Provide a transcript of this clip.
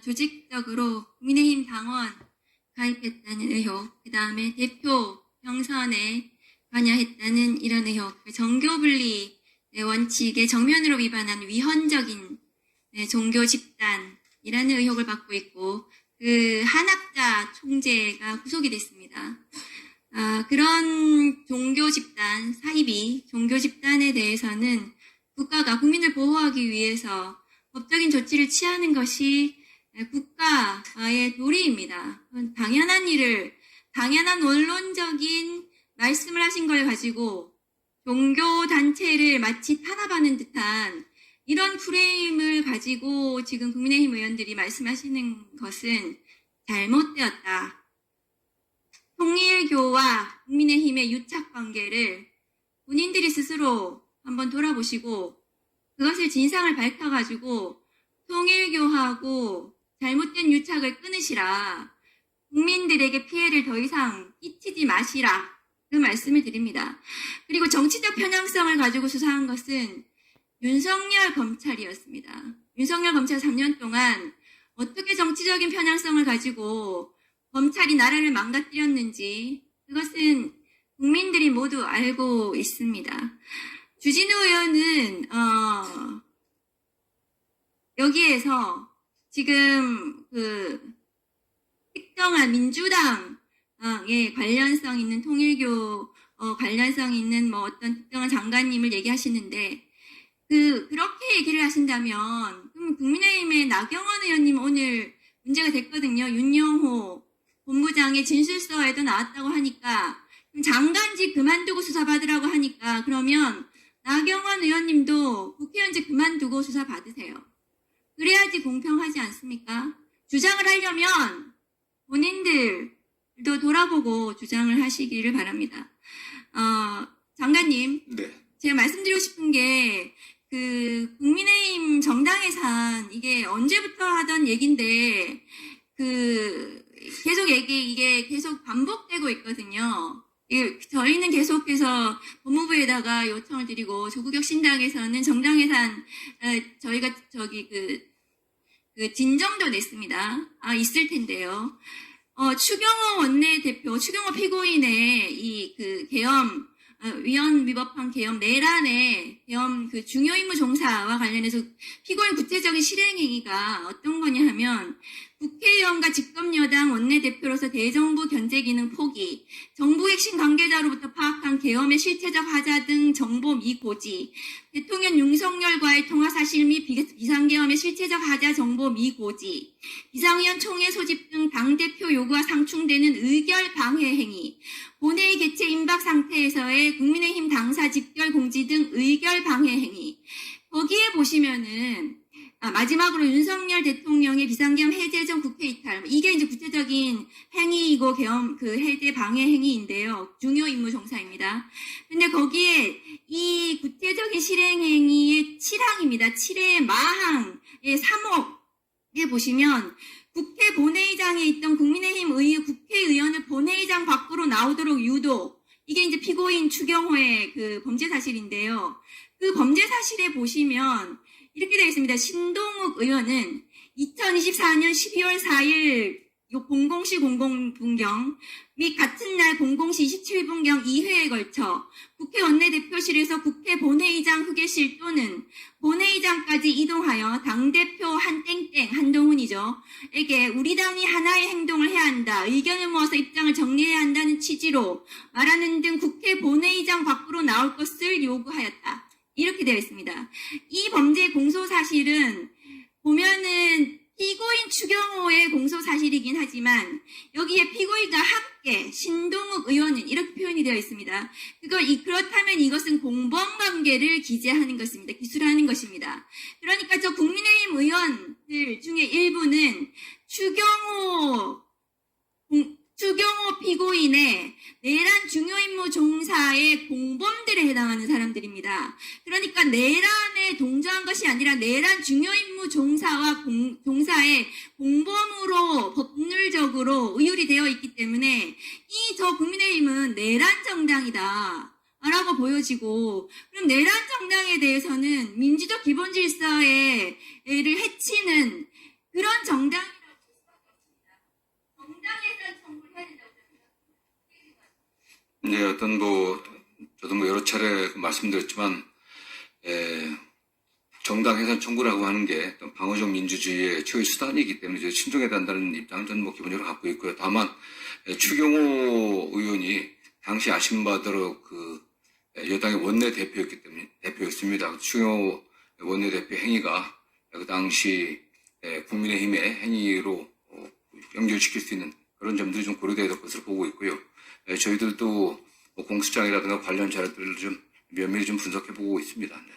조직적으로 국민의힘 당원 가입했다는 의혹, 그 다음에 대표 경선에 관여했다는 이런 의혹, 정교분리 원칙에 정면으로 위반한 위헌적인 종교 집단이라는 의혹을 받고 있고, 그 한학자 총재가 구속이 됐습니다. 그런 종교 집단, 사이비 종교 집단에 대해서는 국가가 국민을 보호하기 위해서 법적인 조치를 취하는 것이 국가의 도리입니다. 당연한 원론적인 말씀을 하신 걸 가지고 종교단체를 마치 탄압하는 듯한 이런 프레임을 가지고 지금 국민의힘 의원들이 말씀하시는 것은 잘못되었다. 통일교와 국민의힘의 유착관계를 본인들이 스스로 한번 돌아보시고 그것을 진상을 밝혀가지고 통일교하고 잘못된 유착을 끊으시라. 국민들에게 피해를 더 이상 끼치지 마시라. 그 말씀을 드립니다. 그리고 정치적 편향성을 가지고 수사한 것은 윤석열 검찰이었습니다. 윤석열 검찰 3년 동안 어떻게 정치적인 편향성을 가지고 검찰이 나라를 망가뜨렸는지 그것은 국민들이 모두 알고 있습니다. 주진우 의원은 여기에서 지금 특정한 민주당에 관련성 있는 통일교 관련성 있는 어떤 특정한 장관님을 얘기하시는데 그렇게 얘기를 하신다면 그럼 국민의힘의 나경원 의원님 오늘 문제가 됐거든요. 윤영호 본부장의 진술서에도 나왔다고 하니까 장관직 그만두고 수사받으라고 하니까 그러면 나경원 의원님도 국회의원직 그만두고 수사받으세요. 그래야지 공평하지 않습니까? 주장을 하려면 본인들도 돌아보고 주장을 하시기를 바랍니다. 장관님, 네. 제가 말씀드리고 싶은 게 국민의힘 정당 예산 이게 언제부터 하던 얘긴데 이게 계속 반복되고 있거든요. 저희는 계속해서 법무부에다가 요청을 드리고 조국혁 신당에서는 정당 예산 저희가 진정도 냈습니다. 있을 텐데요. 추경호 원내대표, 추경호 피고인의 계엄 위헌 위법한 계엄 내란의 계엄 중요 임무 종사와 관련해서 피고인 구체적인 실행행위가 어떤 거냐 하면 국회의원과 집권여당 원내대표로서 대정부 견제 기능 포기, 정부 핵심 관계자로부터 파악한 계엄의 실체적 하자 등 정보 미고지, 대통령 윤석열과의 통화 사실 및 비상계엄의 실체적 하자 정보 미고지, 비상위원 총회 소집 등 당대표 요구와 상충되는 의결 방해 행위, 본회의 개최 임박 상태에서의 국민의힘 당사 직결 공지 등 의결 방해 행위. 거기에 보시면은 마지막으로 윤석열 대통령의 비상계엄 해제 전 국회 이탈. 이게 이제 구체적인 행위이고 계엄 해제 방해 행위인데요. 중요 임무 종사입니다. 근데 거기에 이 구체적인 실행 행위의 7항입니다. 7회 마항의 3호에 보시면 국회 본회의장에 있던 국민의힘 국회의원을 본회의장 밖으로 나오도록 유도. 이게 이제 피고인 추경호의 범죄 사실인데요. 그 범죄 사실에 보시면 이렇게 되어 있습니다. 신동욱 의원은 2024년 12월 4일 00시 00분경 및 같은 날 00시 27분경 2회에 걸쳐 국회 원내대표실에서 국회 본회의장 휴게실 또는 본회의장까지 이동하여 당대표 한동훈이죠. 에게 우리 당이 하나의 행동을 해야 한다. 의견을 모아서 입장을 정리해야 한다는 취지로 말하는 등 국회 본회의장 밖으로 나올 것을 요구하였다. 이렇게 되어 있습니다. 이 범죄 공소사실은 보면은 피고인 추경호의 공소사실이긴 하지만 여기에 피고인과 함께 신동욱 의원은 이렇게 표현이 되어 있습니다. 그렇다면 이것은 공범관계를 기재하는 것입니다. 기술하는 것입니다. 그러니까 저 국민의힘 의원들 중에 일부는 추경호 피고인의 내란 중요임무 종사의 공범들에 해당하는 사람들입니다. 그러니까 내란에 동조한 것이 아니라 내란 중요임무 종사의 공범으로 법률적으로 의율이 되어 있기 때문에 저 국민의힘은 내란 정당이다 라고 보여지고, 그럼 내란 정당에 대해서는 민주적 기본 질서를 해치는 그런 정당이라고 볼 수밖에 없습니다. 정당에서 청구를 해야 된다고 생각합니다. 네, 저도 여러 차례 말씀드렸지만, 정당 해산 청구라고 하는 게 방어적 민주주의의 최후 수단이기 때문에 저희 신중해야 한다는 입장은 저는 기본적으로 갖고 있고요. 다만, 추경호 의원이 당시 아신 바대로 여당의 대표였습니다. 추경호 원내대표 행위가 그 당시 국민의힘의 행위로 연결시킬 수 있는 그런 점들이 좀 고려되어야 될 것으로 보고 있고요. 저희들도 공수장이라든가 관련 자료들을 좀 면밀히 좀 분석해 보고 있습니다. 네.